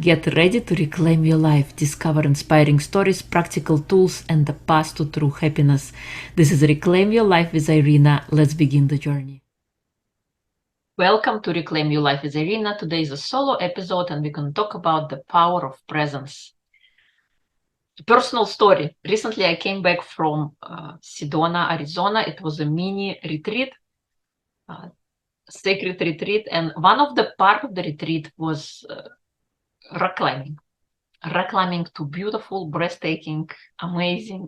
Get ready to reclaim your life, discover inspiring stories, practical tools, and the path to true happiness. This is Reclaim Your Life with Irina. Let's begin the journey. Welcome to Reclaim Your Life with Irina. Today is a solo episode and we're going to talk about the power of presence. Personal story. Recently I came back from Sedona, Arizona. It was a mini retreat, sacred retreat, and one of the part of the retreat was rock climbing. Rock climbing to beautiful, breathtaking, amazing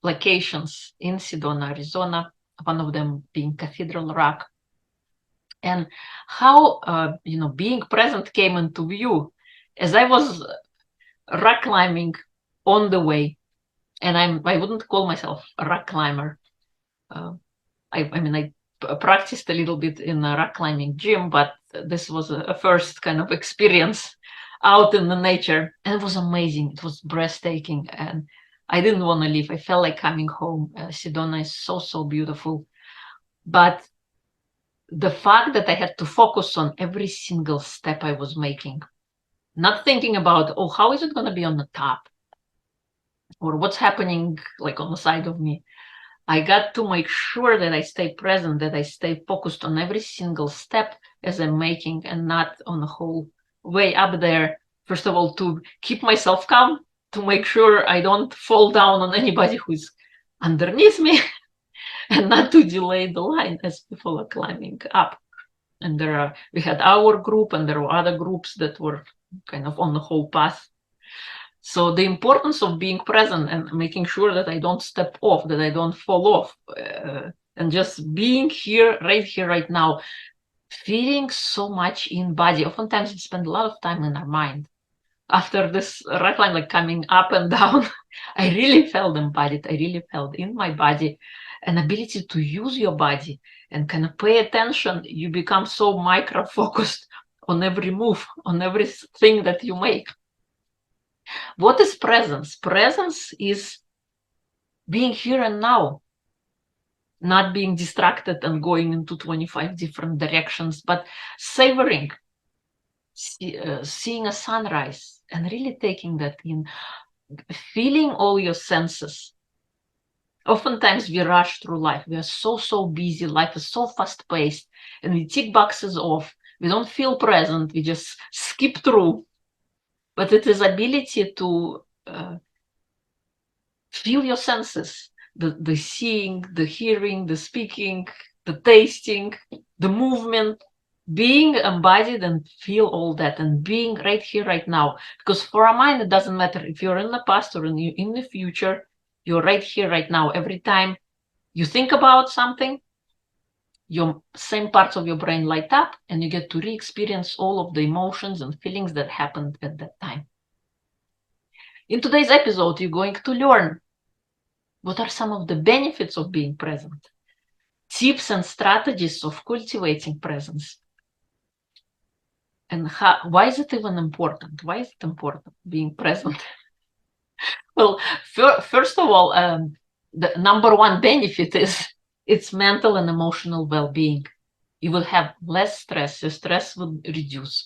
locations in Sedona, Arizona, one of them being Cathedral Rock. And how, being present came into view as I was rock climbing on the way. And I wouldn't call myself a rock climber. I practiced a little bit in a rock climbing gym, but this was a first kind of experience out in the nature, and it was amazing. It was breathtaking, and I didn't want to leave. I felt like coming home. Sedona is so beautiful, but the fact that I had to focus on every single step I was making, not thinking about, oh, how is it going to be on the top, or what's happening like on the side of me. I got to make sure that I stay present, that I stay focused on every single step as I'm making, and not on the whole way up there. First of all, to keep myself calm, to make sure I don't fall down on anybody who's underneath me, and not to delay the line as people are climbing up. And we had our group, and there were other groups that were kind of on the whole path. So the importance of being present and making sure that I don't step off, that I don't fall off, and just being here, right now, feeling so much in body. Oftentimes we spend a lot of time in our mind. After this rock climb, like coming up and down, I really felt embodied. I really felt in my body an ability to use your body and kind of pay attention. You become so micro focused on every move, on everything that you make. What is presence? Presence is being here and now, not being distracted and going into 25 different directions, but savoring, seeing a sunrise and really taking that in, feeling all your senses. Oftentimes we rush through life. We are so busy. Life is so fast-paced, and we tick boxes off. We don't feel present. We just skip through. But it is ability to feel your senses, the seeing, the hearing, the speaking, the tasting, the movement, being embodied and feel all that, and being right here, right now. Because for our mind, it doesn't matter if you're in the past or in the future, you're right here, right now. Every time you think about something, your same parts of your brain light up, and you get to re-experience all of the emotions and feelings that happened at that time. In today's episode, you're going to learn what are some of the benefits of being present, tips and strategies of cultivating presence, and why is it even important? Why is it important being present? Well, first of all, the number one benefit is its mental and emotional well-being. You will have less stress. Your stress will reduce.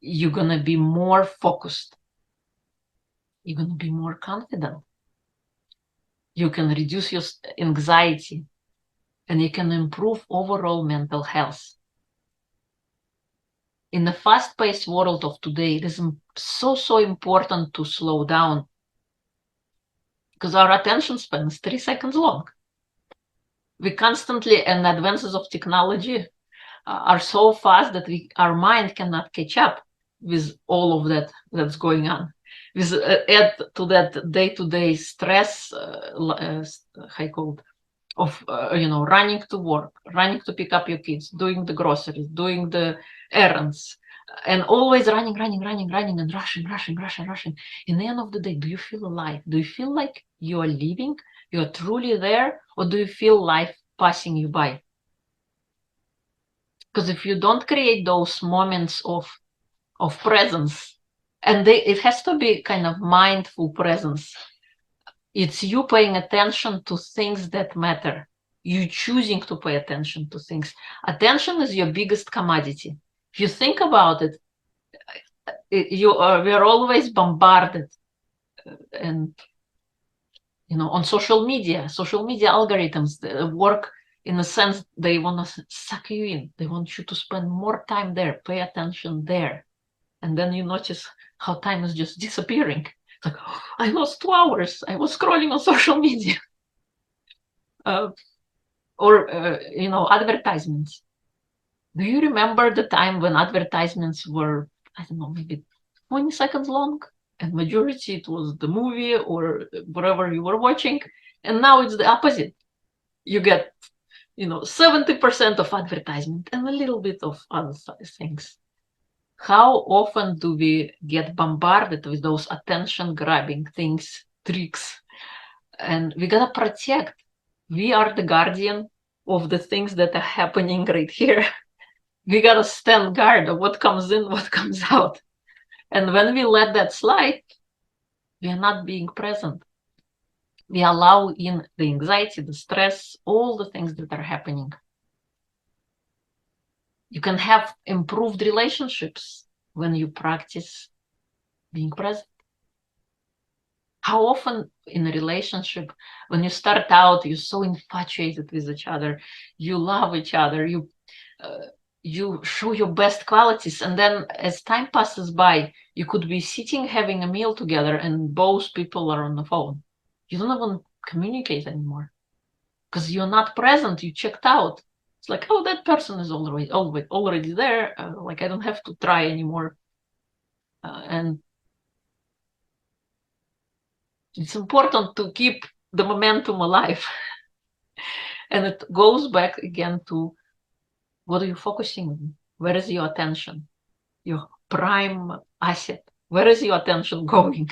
You're going to be more focused. You're going to be more confident. You can reduce your anxiety, and you can improve overall mental health. In the fast-paced world of today, it is so important to slow down, because our attention span is 3 seconds long. We constantly, and advances of technology are so fast that our mind cannot catch up with all of that's going on. With add to that day-to-day stress, of running to work, running to pick up your kids, doing the groceries, doing the errands, and always running and rushing. In the end of the day, do you feel alive? Do you feel like you are living? You are truly there? Or do you feel life passing you by? Because if you don't create those moments of presence, and it has to be kind of mindful presence, it's you paying attention to things that matter. You choosing to pay attention to things. Attention is your biggest commodity. If you think about it, we are always bombarded, and on social media algorithms work in a sense. They want to suck you in. They want you to spend more time there, pay attention there, and then you notice how time is just disappearing. It's like, oh, I lost 2 hours. I was scrolling on social media. Or advertisements. Do you remember the time when advertisements were, I don't know, maybe 20 seconds long, and majority it was the movie or whatever you were watching, and now it's the opposite. You get 70% of advertisement and a little bit of other things. How often do we get bombarded with those attention grabbing things, tricks? And we gotta protect. We are the guardian of the things that are happening right here. We gotta stand guard of what comes in, what comes out. And when we let that slide, we are not being present. We allow in the anxiety, the stress, all the things that are happening. You can have improved relationships when you practice being present. How often in a relationship, when you start out, you're so infatuated with each other, you love each other, you show your best qualities, and then as time passes by, you could be sitting having a meal together and both people are on the phone. You don't even communicate anymore because you're not present. You checked out. It's like, oh, that person is already there. Like I don't have to try anymore. And it's important to keep the momentum alive. And it goes back again to what are you focusing on? Where is your attention? Your prime asset. Where is your attention going?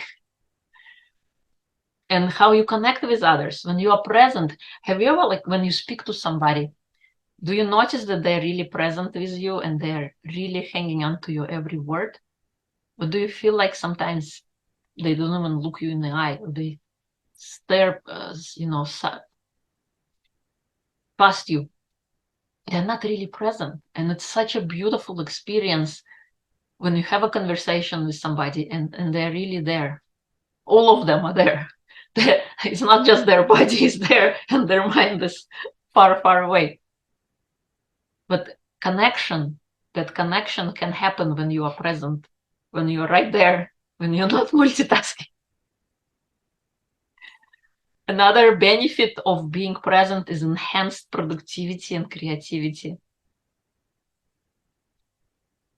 And how you connect with others. When you are present, have you ever, like when you speak to somebody, do you notice that they're really present with you and they're really hanging on to your every word? Or do you feel like sometimes they don't even look you in the eye, or they stare, past you? They're not really present. And it's such a beautiful experience when you have a conversation with somebody and they're really there. All of them are there. It's not just their body is there and their mind is far, far away. But that connection can happen when you are present, when you're right there, when you're not multitasking. Another benefit of being present is enhanced productivity and creativity.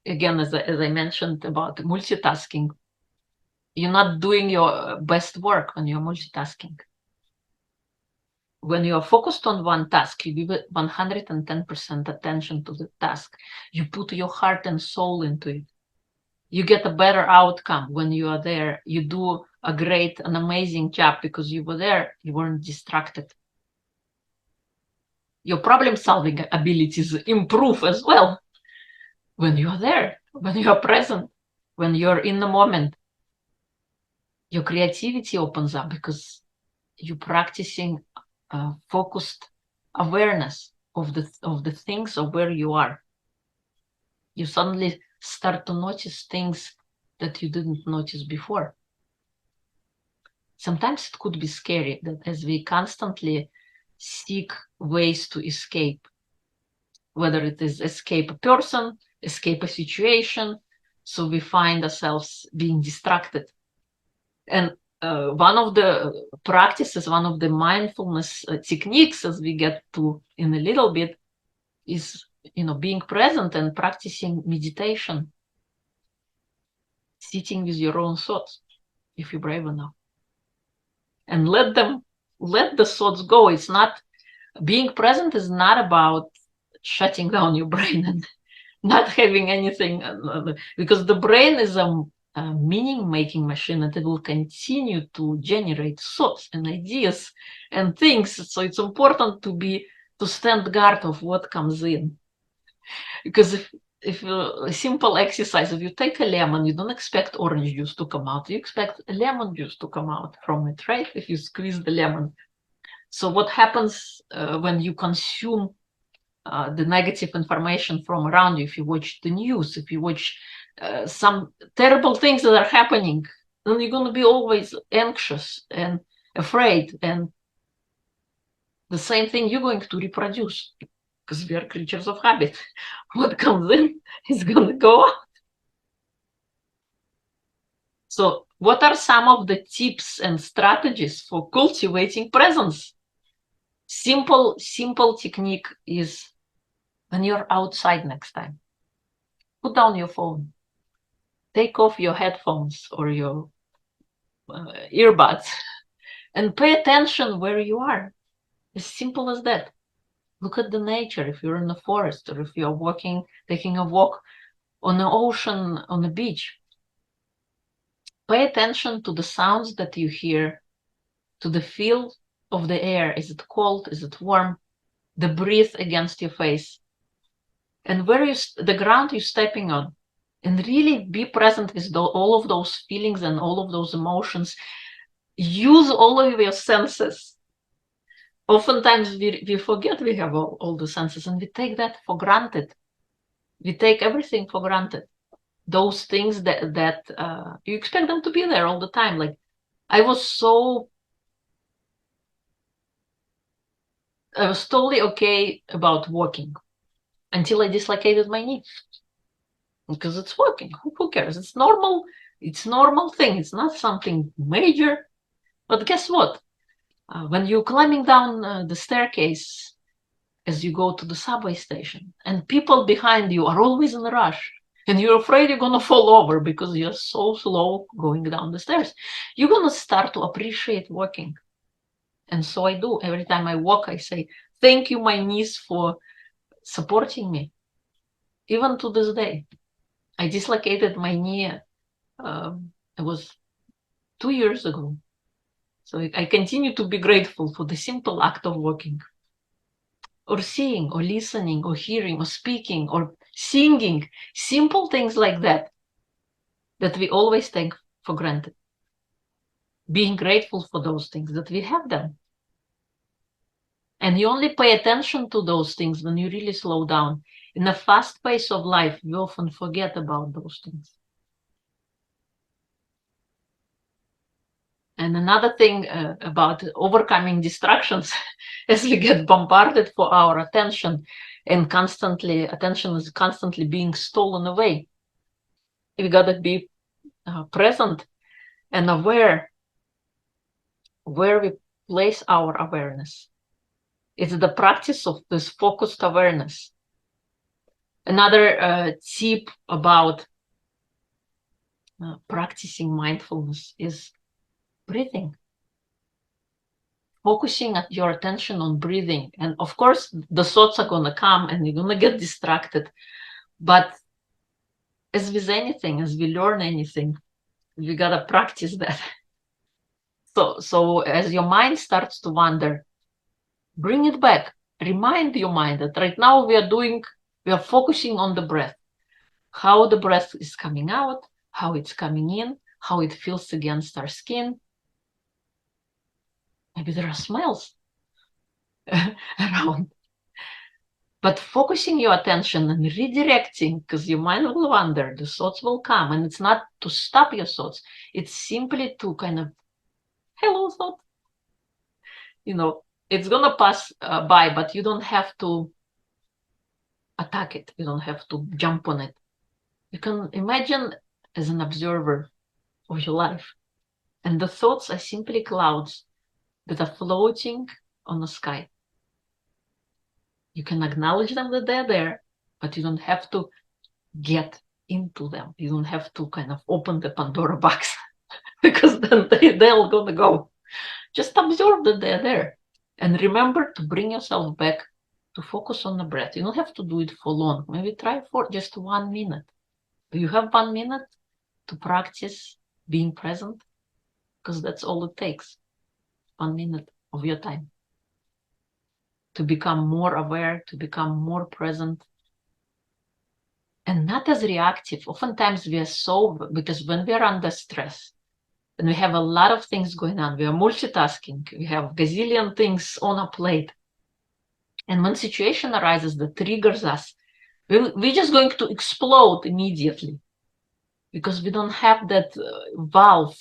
Again, as I mentioned about multitasking, you're not doing your best work when you're multitasking. When you are focused on one task, you give it 110% attention to the task. You put your heart and soul into it. You get a better outcome when you are there. You do an amazing job because you were there. You weren't distracted. Your problem-solving abilities improve as well when you are there, when you are present, when you're in the moment. Your creativity opens up because you're practicing focused awareness of the things of where you are. You suddenly start to notice things that you didn't notice before. Sometimes it could be scary that as we constantly seek ways to escape, whether it is escape a person, escape a situation, so we find ourselves being distracted. And one of the practices, one of the mindfulness techniques, as we get to in a little bit, is being present and practicing meditation, sitting with your own thoughts, if you're brave enough, and let the thoughts go. It's not being present is not about shutting down your brain and not having anything, because the brain is a meaning-making machine, and it will continue to generate thoughts and ideas and things. So it's important to stand guard of what comes in. Because if a simple exercise, if you take a lemon, you don't expect orange juice to come out. You expect lemon juice to come out from it, right? If you squeeze the lemon. So what happens when you consume the negative information from around you, if you watch the news, if you watch some terrible things that are happening, then you're going to be always anxious and afraid, and the same thing you're going to reproduce, because we are creatures of habit. What comes in is going to go out. So what are some of the tips and strategies for cultivating presence? Simple technique is, when you're outside next time, put down your phone, take off your headphones or your earbuds, and pay attention where you are. As simple as that. Look at the nature. If you're in the forest, or if you're walking, taking a walk on the ocean, on the beach, pay attention to the sounds that you hear, to the feel of the air. Is it cold? Is it warm? The breath against your face, and where is the ground you're stepping on. And really be present with all of those feelings and all of those emotions. Use all of your senses. Oftentimes we forget we have all the senses, and we take that for granted. We take everything for granted. Those things that you expect them to be there all the time. Like, I was totally okay about walking until I dislocated my knee, because it's working. Who cares? It's normal. It's normal thing. It's not something major. But guess what? When you're climbing down the staircase as you go to the subway station, and people behind you are always in a rush, and you're afraid you're going to fall over because you're so slow going down the stairs, you're going to start to appreciate walking. And so I do. Every time I walk, I say, thank you, my knees, for supporting me. Even to this day, I dislocated my knee. It was 2 years ago. So I continue to be grateful for the simple act of walking, or seeing, or listening, or hearing, or speaking, or singing. Simple things like that we always take for granted. Being grateful for those things, that we have them. And you only pay attention to those things when you really slow down. In the fast pace of life, we often forget about those things. And another thing about overcoming distractions, as we get bombarded for our attention, and attention is constantly being stolen away. We gotta be present and aware where we place our awareness. It's the practice of this focused awareness. Another tip about practicing mindfulness is breathing. Focusing your attention on breathing. And of course, the thoughts are going to come and you're going to get distracted. But as with anything, as we learn anything, we got to practice that. So as your mind starts to wander, bring it back. Remind your mind that right now we are focusing on the breath, how the breath is coming out, how it's coming in, how it feels against our skin. Maybe there are smells around. But focusing your attention and redirecting, because your mind will wander, the thoughts will come, and it's not to stop your thoughts. It's simply to kind of, hello, thought. It's going to pass by, but you don't have to attack it. You don't have to jump on it. You can imagine as an observer of your life. And the thoughts are simply clouds that are floating on the sky. You can acknowledge them that they're there, but you don't have to get into them. You don't have to kind of open the Pandora box because then they're going to go. Just observe that they're there. And remember to bring yourself back to focus on the breath. You don't have to do it for long. Maybe try for just 1 minute. Do you have 1 minute to practice being present? Because that's all it takes. 1 minute of your time to become more aware, to become more present, and not as reactive. Oftentimes we are because when we are under stress and we have a lot of things going on, we are multitasking, we have gazillion things on a plate. And when situation arises that triggers us, we're just going to explode immediately. because we don't have that valve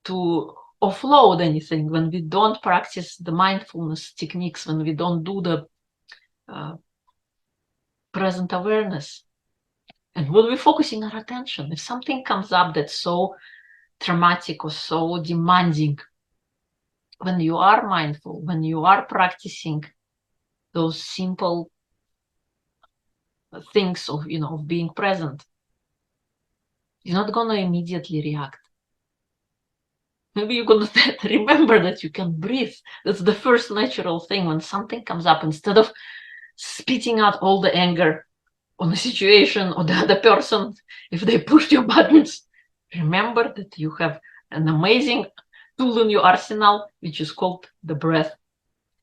to offload anything. When we don't practice the mindfulness techniques, when we don't do the present awareness, and when we're focusing our attention, if something comes up that's so traumatic or so demanding, when you are mindful, when you are practicing those simple things of, of being present, you're not going to immediately react. Maybe you're going to remember that you can breathe. That's the first natural thing. When something comes up, instead of spitting out all the anger on the situation or the other person, if they pushed your buttons, remember that you have an amazing tool in your arsenal, which is called the breath.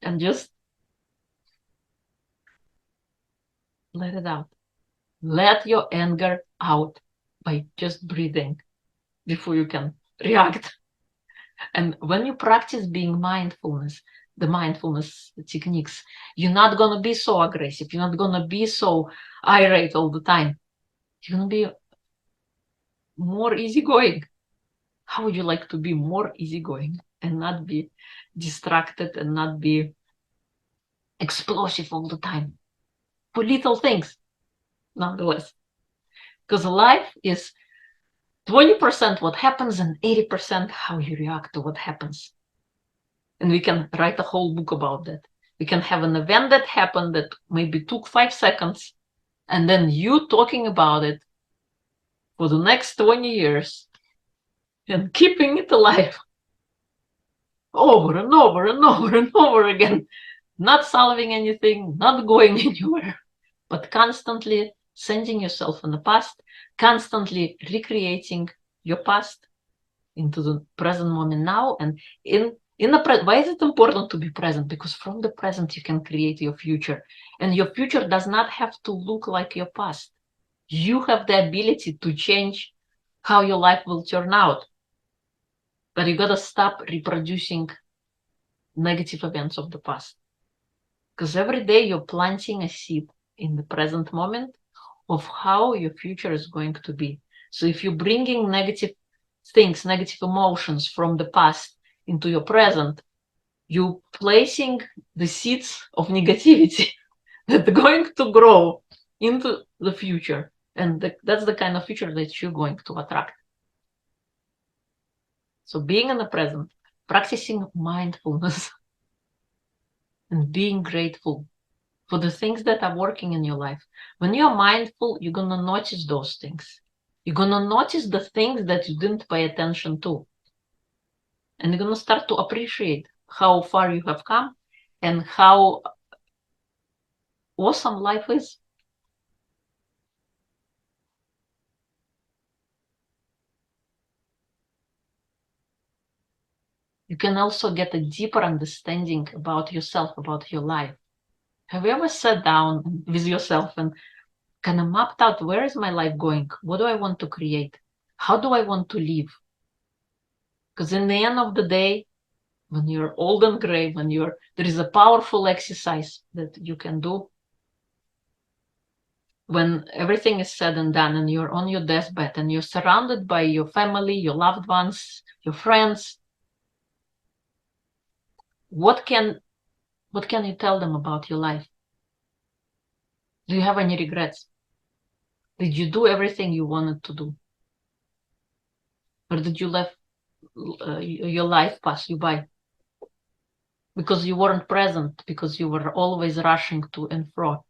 And just let it out. Let your anger out by just breathing before you can react. And when you practice being mindfulness, the mindfulness techniques, you're not going to be so aggressive. You're not going to be so irate all the time. You're going to be more easygoing. How would you like to be more easygoing and not be distracted and not be explosive all the time for little things, nonetheless? Because life is 20% what happens and 80% how you react to what happens. And we can write a whole book about that. We can have an event that happened that maybe took 5 seconds, and then you talking about it for the next 20 years and keeping it alive over and over and over and over again, not solving anything, not going anywhere, but constantly sending yourself in the past, constantly recreating your past into the present moment now. And why is it important to be present? Because from the present you can create your future, and your future does not have to look like your past. You have the ability to change how your life will turn out, but you got to stop reproducing negative events of the past, because every day you're planting a seed in the present moment of how your future is going to be. So if you're bringing negative things, negative emotions from the past into your present, you're placing the seeds of negativity that are going to grow into the future. And that's the kind of future that you're going to attract. So being in the present, practicing mindfulness, and being grateful for the things that are working in your life. When you're mindful, you're going to notice those things. You're going to notice the things that you didn't pay attention to. And you're going to start to appreciate how far you have come and how awesome life is. You can also get a deeper understanding about yourself, about your life. Have you ever sat down with yourself and kind of mapped out, where is my life going? What do I want to create? How do I want to live? Because in the end of the day, when you're old and gray, there is a powerful exercise that you can do when everything is said and done and you're on your deathbed and you're surrounded by your family, your loved ones, your friends. What can you tell them about your life? Do you have any regrets? Did you do everything you wanted to do? Or did you let your life pass you by? Because you weren't present, because you were always rushing to and fro.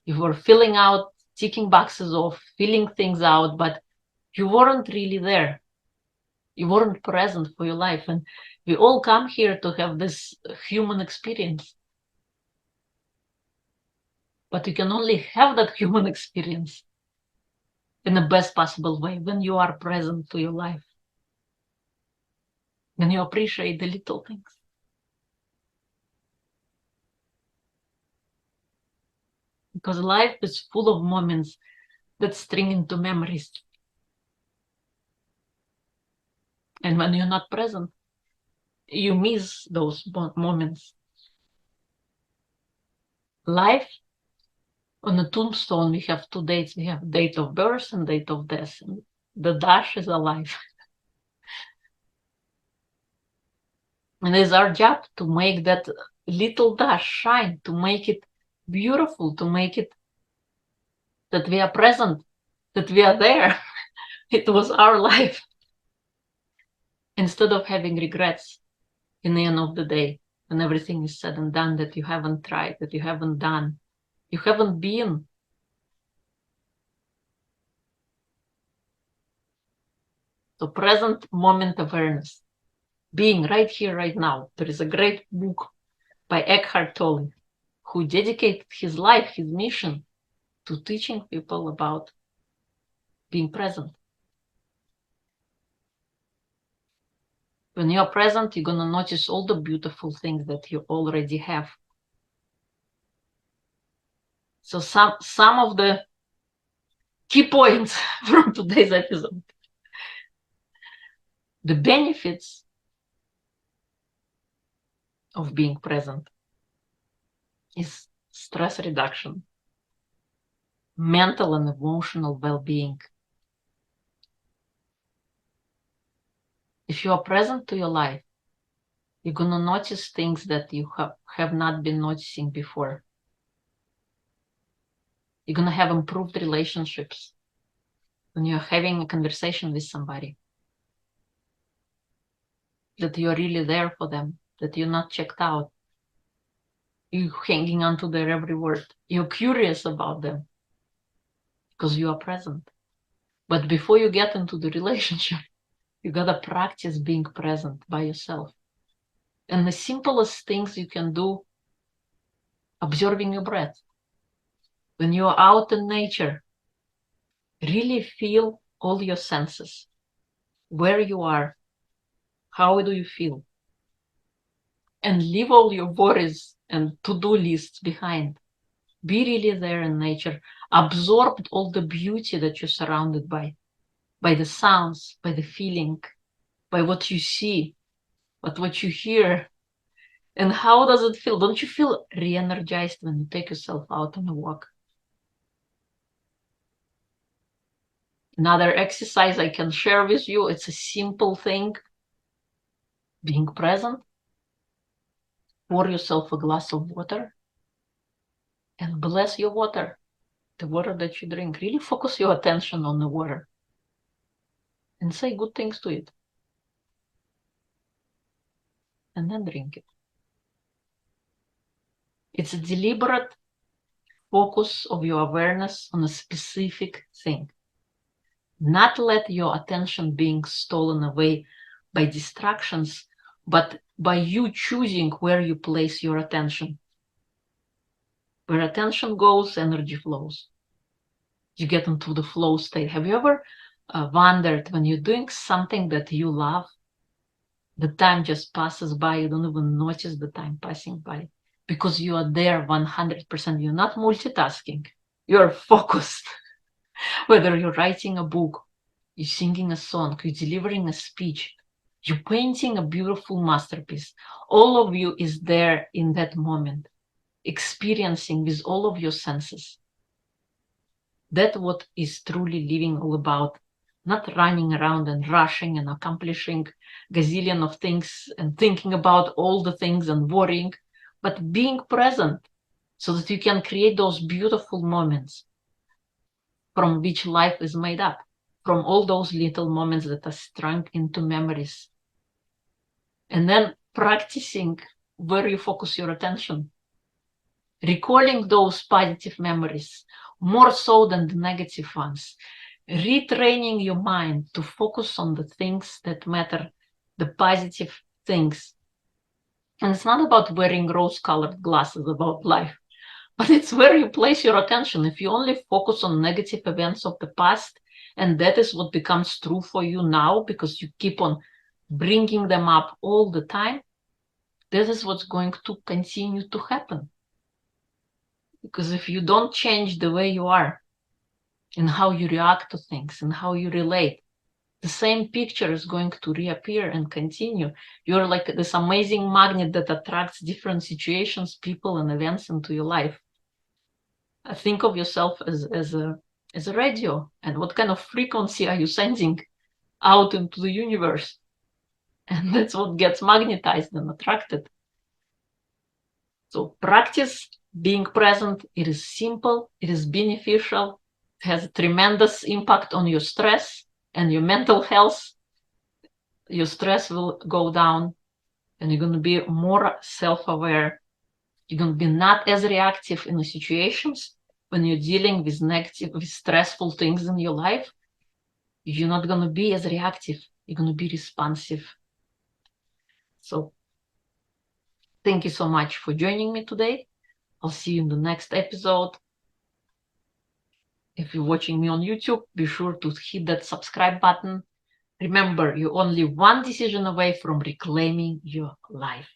You were filling out, ticking boxes off, filling things out, but you weren't really there. You weren't present for your life. And we all come here to have this human experience. But you can only have that human experience in the best possible way when you are present to your life. When you appreciate the little things. Because life is full of moments that string into memories. And when you're not present, you miss those moments. Life, on a tombstone, we have 2 dates. We have date of birth and date of death. And The dash is alive. And it's our job to make that little dash shine, to make it beautiful, to make it that we are present, that we are there. It was our life. Instead of having regrets in the end of the day, when everything is said and done, that you haven't tried, that you haven't done, you haven't been. So present moment awareness, being right here, right now. There is a great book by Eckhart Tolle, who dedicated his life, his mission, to teaching people about being present. When you're present, you're going to notice all the beautiful things that you already have. So some of the key points from today's episode. The benefits of being present is stress reduction, mental and emotional well-being. If you are present to your life, you're going to notice things that you have not been noticing before. You're going to have improved relationships when you're having a conversation with somebody, that you're really there for them, that you're not checked out, you're hanging on to their every word, you're curious about them because you are present. But before you get into the relationship, you gotta practice being present by yourself. And the simplest things you can do, observing your breath. When you're out in nature, really feel all your senses, where you are, how do you feel, and leave all your worries and to-do lists behind. Be really there in nature. Absorb all the beauty that you're surrounded by the sounds, by the feeling, by what you see, by what you hear. And how does it feel? Don't you feel re-energized when you take yourself out on a walk? Another exercise I can share with you, it's a simple thing. Being present. Pour yourself a glass of water and bless your water, the water that you drink. Really focus your attention on the water and say good things to it. And then drink it. It's a deliberate focus of your awareness on a specific thing. Not let your attention being stolen away by distractions, but by you choosing where you place your attention. Where attention goes, energy flows. You get into the flow state. Have you ever wondered when you're doing something that you love, the time just passes by, you don't even notice the time passing by because you are there 100%. You're not multitasking, you're focused. Whether you're writing a book, you're singing a song, you're delivering a speech, you're painting a beautiful masterpiece, all of you is there in that moment, experiencing with all of your senses. That's what is truly living all about. Not running around and rushing and accomplishing gazillion of things and thinking about all the things and worrying, but being present so that you can create those beautiful moments from which life is made up, from all those little moments that are strung into memories. And then practicing where you focus your attention, recalling those positive memories more so than the negative ones, retraining your mind to focus on the things that matter, the positive things. And it's not about wearing rose-colored glasses about life, but it's where you place your attention. If you only focus on negative events of the past, and that is what becomes true for you now because you keep on bringing them up all the time, this is what's going to continue to happen. Because if you don't change the way you are and how you react to things and how you relate, the same picture is going to reappear and continue. You're like this amazing magnet that attracts different situations, people, and events into your life. Think of yourself as a as a radio, and what kind of frequency are you sending out into the universe? And that's what gets magnetized and attracted. So practice being present. It is simple, it is beneficial, it has a tremendous impact on your stress and your mental health. Your stress will go down and you're going to be more self-aware. You're going to be not as reactive in the situations when you're dealing with negative, with stressful things in your life. You're not going to be as reactive. You're going to be responsive. So thank you so much for joining me today. I'll see you in the next episode. If you're watching me on YouTube, be sure to hit that subscribe button. Remember, you're only one decision away from reclaiming your life.